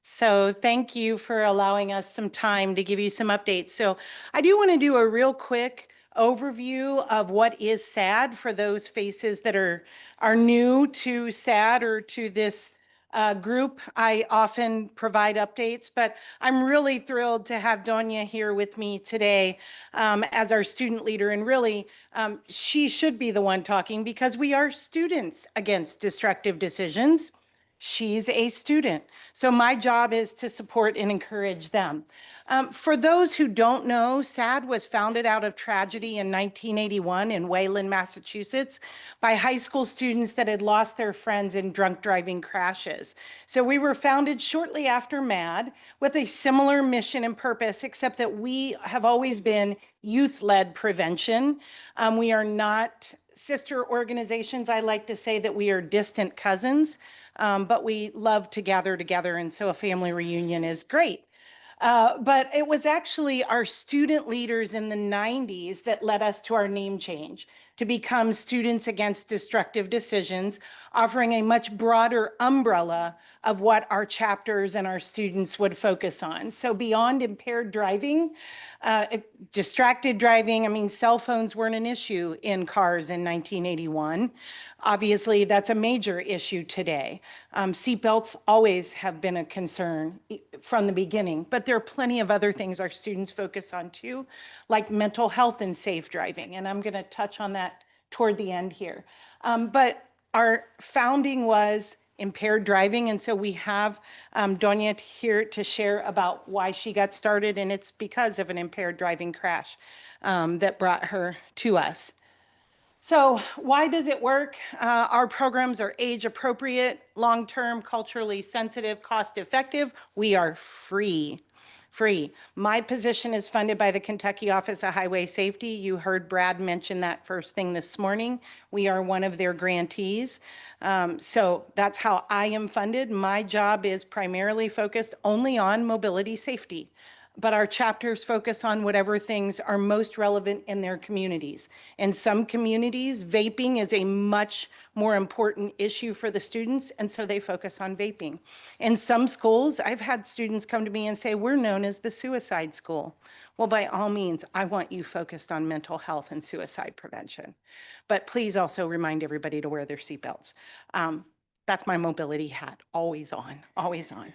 So thank you for allowing us some time to give you some updates. So I do want to do a real quick overview of what is SADD for those faces that are new to SADD or to this group. I often provide updates, but I'm really thrilled to have Donya here with me today as our student leader. And really, she should be the one talking because we are students against destructive decisions. She's a student. So my job is to support and encourage them. For those who don't know, SADD was founded out of tragedy in 1981 in Wayland, Massachusetts, by high school students that had lost their friends in drunk driving crashes. So we were founded shortly after MAD with a similar mission and purpose, except that we have always been youth-led prevention. We are not sister organizations. I like to say that we are distant cousins, but we love to gather together, and so a family reunion is great. But it was actually our student leaders in the 90s that led us to our name change to become Students Against Destructive Decisions, offering a much broader umbrella of what our chapters and our students would focus on. So beyond impaired driving, distracted driving, I mean, cell phones weren't an issue in cars in 1981. Obviously, that's a major issue today. Seatbelts always have been a concern from the beginning, but there are plenty of other things our students focus on too, like mental health and safe driving. And I'm going to touch on that toward the end here. But our founding was impaired driving. And so we have Donya here to share about why she got started. And it's because of an impaired driving crash that brought her to us. So why does it work? Our programs are age appropriate, long-term, culturally sensitive, cost-effective. We are free. My position is funded by the Kentucky Office of Highway Safety. You heard Brad mention that first thing this morning. We are one of their grantees. So that's how I am funded. My job is primarily focused only on mobility safety, but our chapters focus on whatever things are most relevant in their communities. In some communities, vaping is a much more important issue for the students, and so they focus on vaping. In some schools, I've had students come to me and say, we're known as the suicide school. Well, by all means, I want you focused on mental health and suicide prevention. But please also remind everybody to wear their seatbelts. That's my mobility hat, always on, always on.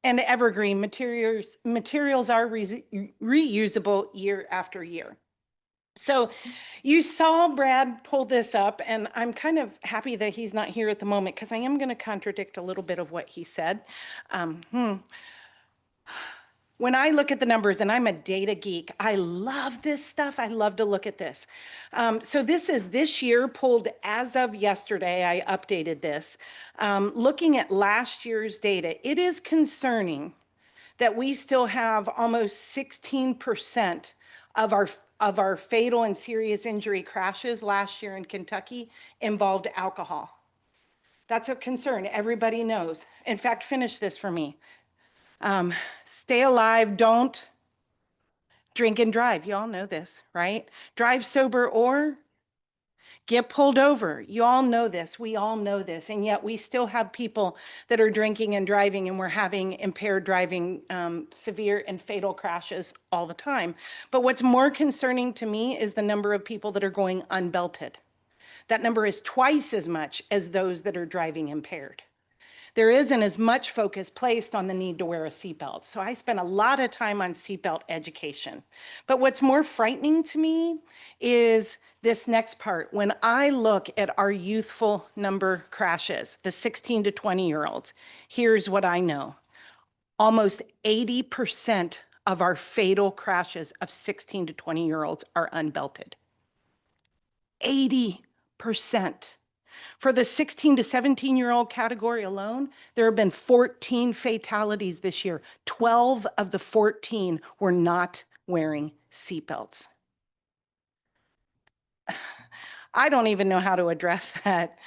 And evergreen materials are reusable year after year. So you saw Brad pull this up, and I'm kind of happy that he's not here at the moment because I am going to contradict a little bit of what he said. When I look at the numbers, and I'm a data geek, I love this stuff. I love to look at this. So this is this year pulled as of yesterday. I updated this. Looking at last year's data, it is concerning that we still have almost 16% of our fatal and serious injury crashes last year in Kentucky involved alcohol. That's a concern. Everybody knows. In fact, finish this for me. Stay alive, don't drink and drive. You all know this, right? Drive sober or get pulled over. You all know this. We all know this. And yet we still have people that are drinking and driving, and we're having impaired driving, severe and fatal crashes all the time. But what's more concerning to me is the number of people that are going unbelted. That number is twice as much as those that are driving impaired. There isn't as much focus placed on the need to wear a seatbelt. So I spent a lot of time on seatbelt education. But what's more frightening to me is this next part. When I look at our youthful number crashes, the 16 to 20-year-olds, here's what I know. Almost 80% of our fatal crashes of 16 to 20-year-olds are unbelted. 80%. For the 16 to 17-year-old category alone, there have been 14 fatalities this year. 12 of the 14 were not wearing seatbelts. I don't even know how to address that,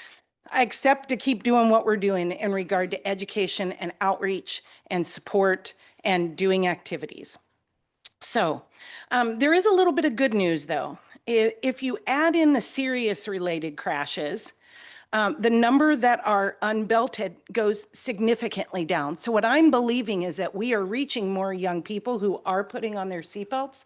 except to keep doing what we're doing in regard to education and outreach and support and doing activities. So there is a little bit of good news, though. If you add in the serious related crashes, The number that are unbelted goes significantly down. So what I'm believing is that we are reaching more young people who are putting on their seatbelts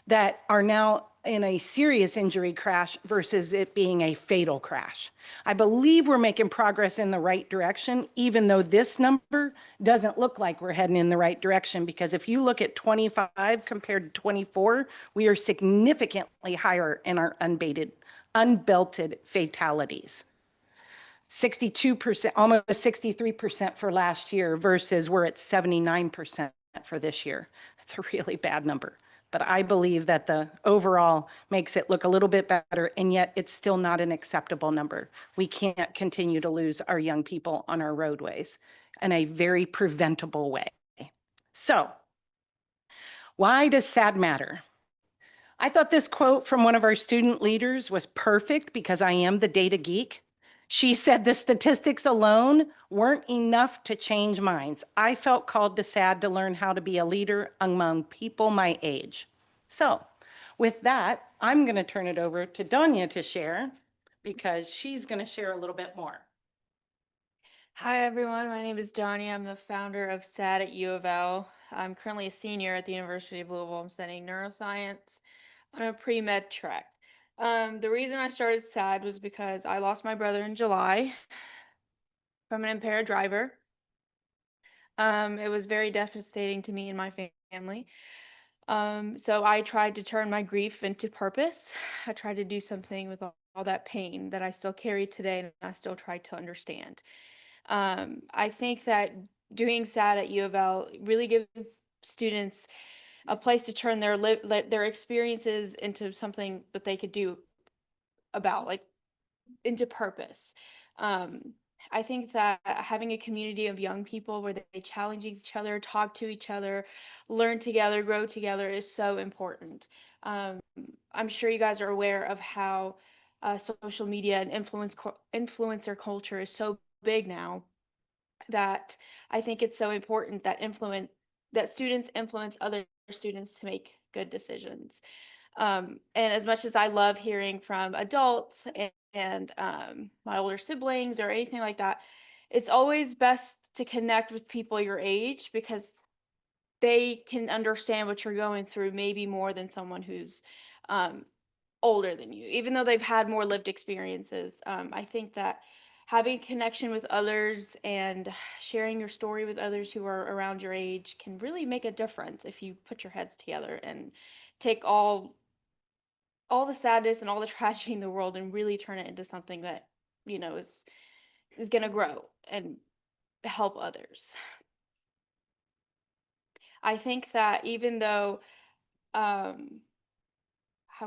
that are now in a serious injury crash versus it being a fatal crash. I believe we're making progress in the right direction, even though this number doesn't look like we're heading in the right direction, because if you look at 25 compared to 24, we are significantly higher in our unbelted fatalities. 62%, almost 63% for last year versus we're at 79% for this year. That's a really bad number. But I believe that the overall makes it look a little bit better, and yet it's still not an acceptable number. We can't continue to lose our young people on our roadways in a very preventable way. So, why does SADD matter? I thought this quote from one of our student leaders was perfect because I am the data geek. She said the statistics alone weren't enough to change minds. I felt called to SADD to learn how to be a leader among people my age. So with that, I'm going to turn it over to Donya to share because she's going to share a little bit more. Hi everyone, my name is Donya. I'm the founder of SADD at UofL. I'm currently a senior at the University of Louisville. I'm studying neuroscience on a pre-med track. The reason I started SADD was because I lost my brother in July from an impaired driver. It was very devastating to me and my family. So I tried to turn my grief into purpose. I tried to do something with all that pain that I still carry today and I still try to understand. I think that doing SADD at UofL really gives students a place to turn their experiences into something that they could do about, like into purpose. Um, I think that having a community of young people where they challenge each other, talk to each other, learn together, grow together is so important. Um, I'm sure you guys are aware of how social media and influencer culture is so big now that I think it's so important that students influence other students to make good decisions. And as much as I love hearing from adults and my older siblings or anything like that, it's always best to connect with people your age because they can understand what you're going through maybe more than someone who's um, older than you, even though they've had more lived experiences. I think that having a connection with others and sharing your story with others who are around your age can really make a difference if you put your heads together and take all the sadness and all the tragedy in the world and really turn it into something that, you know, is going to grow and help others. I think that even though, how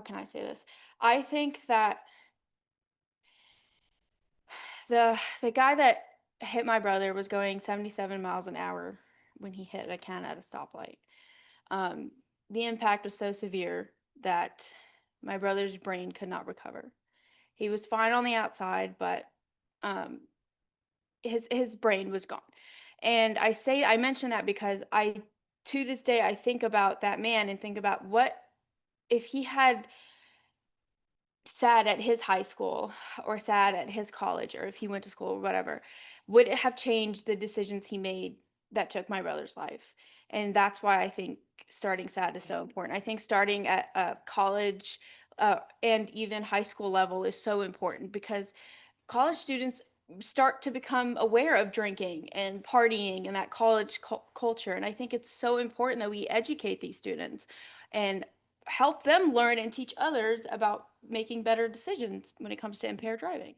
can I say this? I think that the guy that hit my brother was going 77 miles an hour when he hit a can at a stoplight. Um, the impact was so severe that my brother's brain could not recover. He was fine on the outside, but um, his brain was gone. And I mention that because to this day I think about that man and think about what if he had SADD at his high school or SADD at his college, or if he went to school or whatever, would it have changed the decisions he made that took my brother's life? And that's why I think starting SADD is so important. I think starting at college and even high school level is so important because college students start to become aware of drinking and partying and that college culture. And I think it's so important that we educate these students and help them learn and teach others about making better decisions when it comes to impaired driving.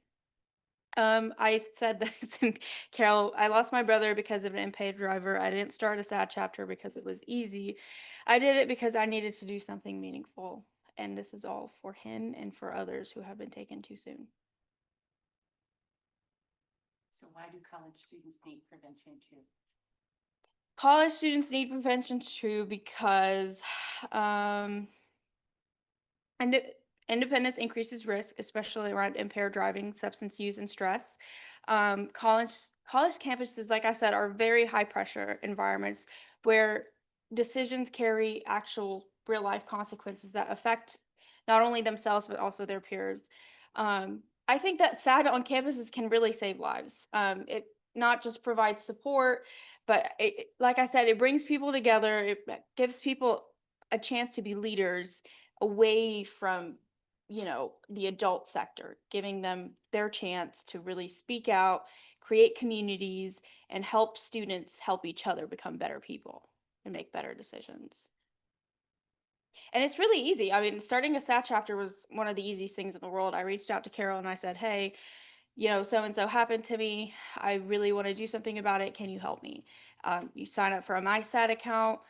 I said this, and Carol, I lost my brother because of an impaired driver. I didn't start a SADD chapter because it was easy. I did it because I needed to do something meaningful. And this is all for him and for others who have been taken too soon. So why do college students need prevention too? College students need prevention too because and independence increases risk, especially around impaired driving, substance use, and stress. College campuses, like I said, are very high pressure environments where decisions carry actual real life consequences that affect not only themselves but also their peers. I think that SADD on campuses can really save lives. It not just provides support, but like I said, it brings people together. It gives people a chance to be leaders away from, the adult sector, giving them their chance to really speak out, create communities, and help students help each other become better people and make better decisions. And it's really easy. I mean, starting a SAT chapter was one of the easiest things in the world. I reached out to Carol and I said, hey, so and so happened to me. I really want to do something about it. Can you help me? You sign up for a MySat account.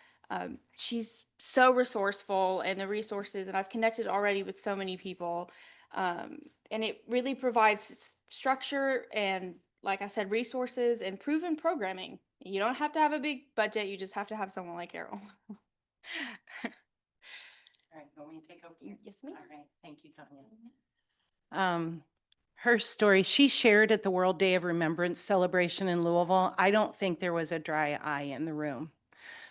She's so resourceful and the resources, and I've connected already with so many people. And it really provides structure and, like I said, resources and proven programming. You don't have to have a big budget. You just have to have someone like Carol. All right, you want me to take over? Yes, ma'am. All right, thank you, Donya. Her story, she shared at the World Day of Remembrance celebration in Louisville. I don't think there was a dry eye in the room.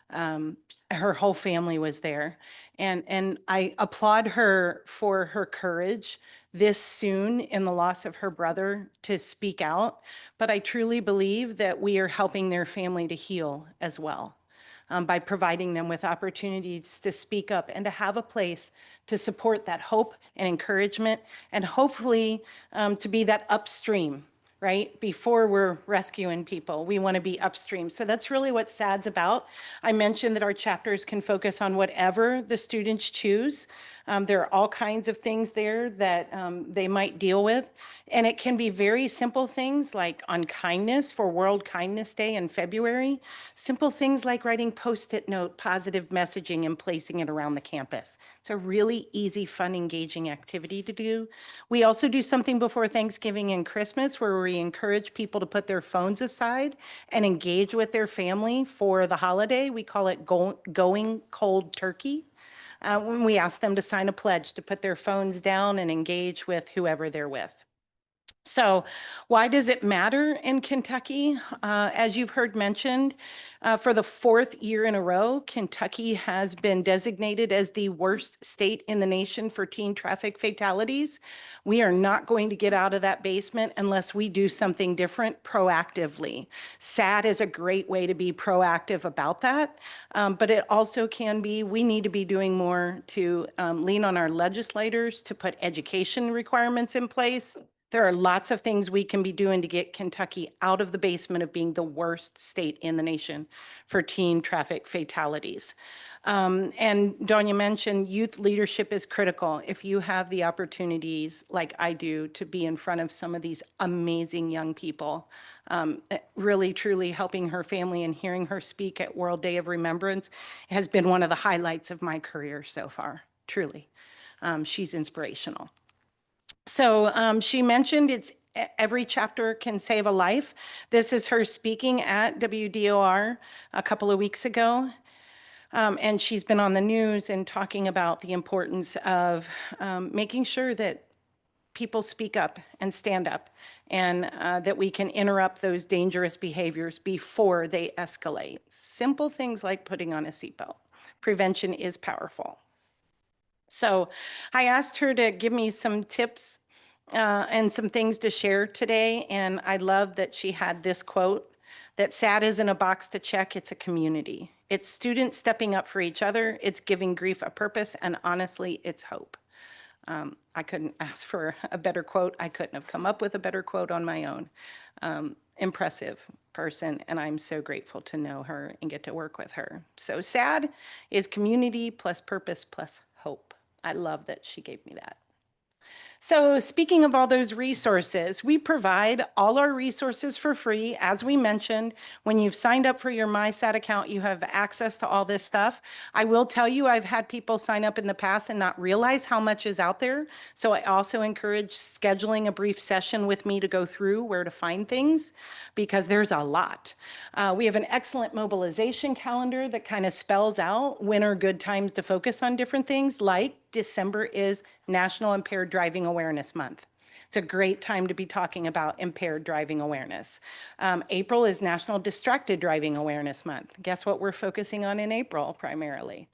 Her whole family was there. And I applaud her for her courage this soon in the loss of her brother to speak out. But I truly believe that we are helping their family to heal as well. By providing them with opportunities to speak up and to have a place to support that hope and encouragement, and hopefully to be that upstream, right? Before we're rescuing people, we want to be upstream. So that's really what SADD's about. I mentioned that our chapters can focus on whatever the students choose. There are all kinds of things there that they might deal with. And it can be very simple things like on kindness for World Kindness Day in February. Simple things like writing Post-it note, positive messaging, and placing it around the campus. It's a really easy, fun, engaging activity to do. We also do something before Thanksgiving and Christmas where we encourage people to put their phones aside and engage with their family for the holiday. We call it going cold turkey. When we ask them to sign a pledge to put their phones down and engage with whoever they're with. So why does it matter in Kentucky? As you've heard mentioned, for the fourth year in a row, Kentucky has been designated as the worst state in the nation for teen traffic fatalities. We are not going to get out of that basement unless we do something different proactively. SADD is a great way to be proactive about that, but it also can be, we need to be doing more to lean on our legislators to put education requirements in place. There are lots of things we can be doing to get Kentucky out of the basement of being the worst state in the nation for teen traffic fatalities. And Donya mentioned youth leadership is critical. If you have the opportunities like I do to be in front of some of these amazing young people, really truly helping her family and hearing her speak at World Day of Remembrance has been one of the highlights of my career so far, truly. She's inspirational. So she mentioned every chapter can save a life. This is her speaking at WDOR a couple of weeks ago. And she's been on the news and talking about the importance of making sure that people speak up and stand up, and that we can interrupt those dangerous behaviors before they escalate. Simple things like putting on a seatbelt. Prevention is powerful. So I asked her to give me some tips and some things to share today. And I love that she had this quote, that SADD isn't a box to check, it's a community. It's students stepping up for each other. It's giving grief a purpose. And honestly, it's hope. I couldn't ask for a better quote. I couldn't have come up with a better quote on my own. Impressive person, and I'm so grateful to know her and get to work with her. So SADD is community plus purpose plus hope. I love that she gave me that. So speaking of all those resources, we provide all our resources for free. As we mentioned, when you've signed up for your MySat account, you have access to all this stuff. I will tell you, I've had people sign up in the past and not realize how much is out there. So I also encourage scheduling a brief session with me to go through where to find things, because there's a lot. We have an excellent mobilization calendar that kind of spells out when are good times to focus on different things, like December is National Impaired Driving Awareness Month. It's a great time to be talking about impaired driving awareness. April is National Distracted Driving Awareness Month. Guess what we're focusing on in April primarily?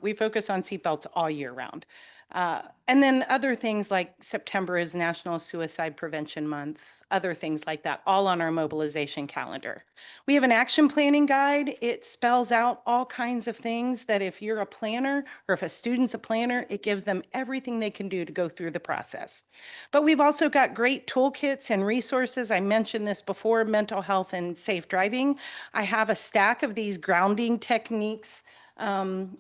We focus on seatbelts all year round. And then other things like September is National Suicide Prevention Month, other things like that, all on our mobilization calendar. We have an action planning guide. It spells out all kinds of things that if you're a planner or if a student's a planner, it gives them everything they can do to go through the process. But we've also got great toolkits and resources. I mentioned this before, mental health and safe driving. I have a stack of these grounding techniques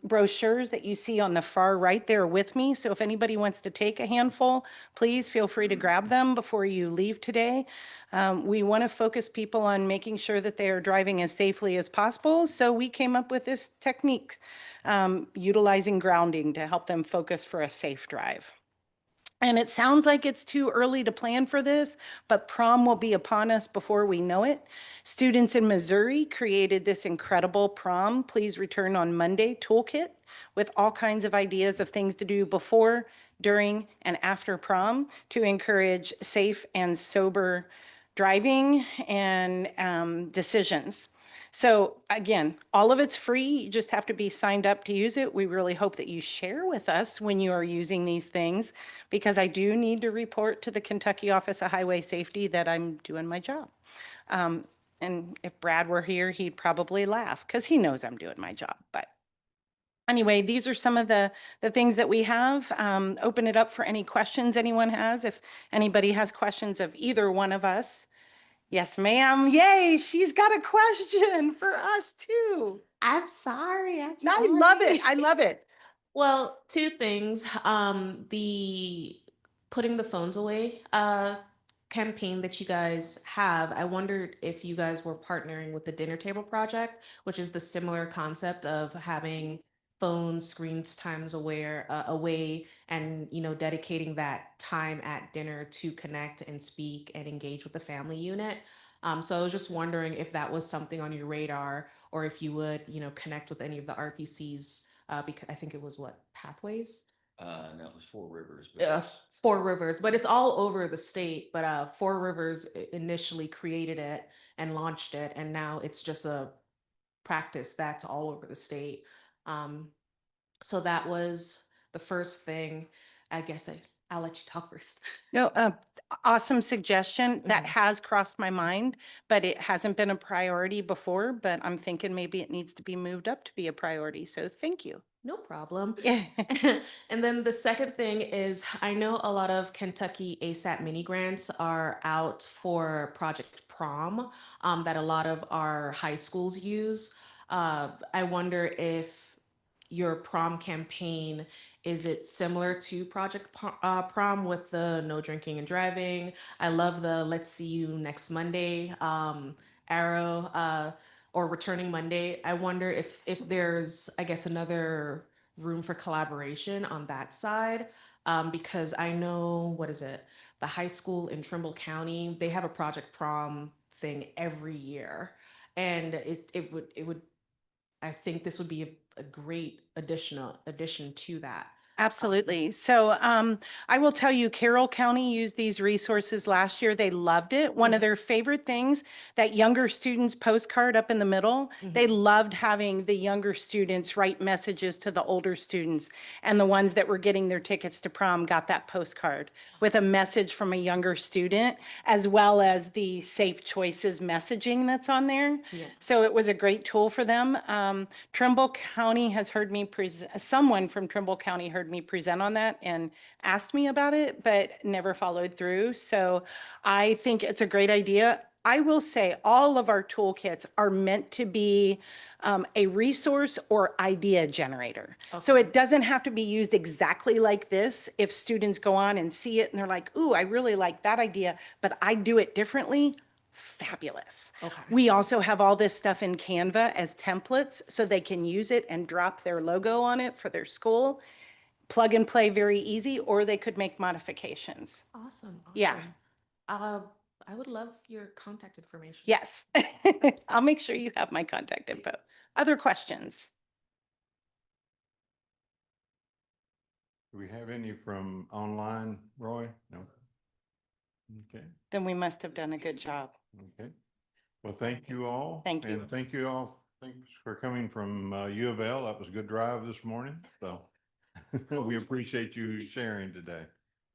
brochures that you see on the far right there with me. So if anybody wants to take a handful, please feel free to grab them before you leave today. We want to focus people on making sure that they are driving as safely as possible. So we came up with this technique, utilizing grounding to help them focus for a safe drive. And it sounds like it's too early to plan for this, but prom will be upon us before we know it. Students in Missouri created this incredible prom Please Return on Monday toolkit with all kinds of ideas of things to do before, during, and after prom to encourage safe and sober driving and decisions. So again, all of it's free. You just have to be signed up to use it. We really hope that you share with us when you are using these things, because I do need to report to the Kentucky Office of Highway Safety that I'm doing my job. And if Brad were here, he'd probably laugh because he knows I'm doing my job. But anyway, these are some of the things that we have. Open it up for any questions anyone has. If anybody has questions of either one of us. Yes, ma'am. Yay, she's got a question for us too. I'm sorry. I'm No, sorry. I love it. I love it. Well, two things. The putting the phones away campaign that you guys have, I wondered if you guys were partnering with the Dinner Table Project, which is the similar concept of having phone screens times away and dedicating that time at dinner to connect and speak and engage with the family unit. So I was just wondering if that was something on your radar, or if you would connect with any of the RPCs, because I think it was what, Pathways? No, it was Four Rivers. Four Rivers, but it's all over the state. But Four Rivers initially created it and launched it, and now it's just a practice that's all over the state. So that was the first thing. I guess I'll let you talk first. No, awesome suggestion. That Mhm. has crossed my mind, but it hasn't been a priority before, but I'm thinking maybe it needs to be moved up to be a priority. So thank you. No problem. Yeah. And then the second thing is, I know a lot of Kentucky ASAP mini grants are out for Project Prom, that a lot of our high schools use. I wonder if your prom campaign, is it similar to Project Prom with the no drinking and driving? I love the let's see you next Monday arrow. Or returning Monday. I wonder if there's, I guess, another room for collaboration on that side, because I know, what is it, the high school in Trimble County, they have a Project Prom thing every year, and it would I think this would be a great addition to that. Absolutely. So I will tell you, Carroll County used these resources last year. They loved it. One of their favorite things, that younger students postcard up in the middle, they loved having the younger students write messages to the older students. And the ones that were getting their tickets to prom got that postcard with a message from a younger student, as well as the safe choices messaging that's on there. Yeah. So it was a great tool for them. Trimble County has heard me someone from Trimble County heard me present on that and asked me about it, but never followed through. So I think it's a great idea. I will say all of our toolkits are meant to be a resource or idea generator. So Okay. it doesn't have to be used exactly like this. If students go on and see it and they're like, ooh, I really like that idea, but I do it differently, fabulous. Okay. We also have all this stuff in Canva as templates so they can use it and drop their logo on it for their school. Plug and play, very easy, or they could make modifications. Awesome. Yeah. I would love your contact information. Yes. I'll make sure you have my contact info. Other questions? Do we have any from online, Roy? No? Okay, Then we must have done a good job. okay. Well, thank you all. Thank you. And thank you all. Thanks for coming from U of L. That was a good drive this morning, so. We appreciate you sharing today.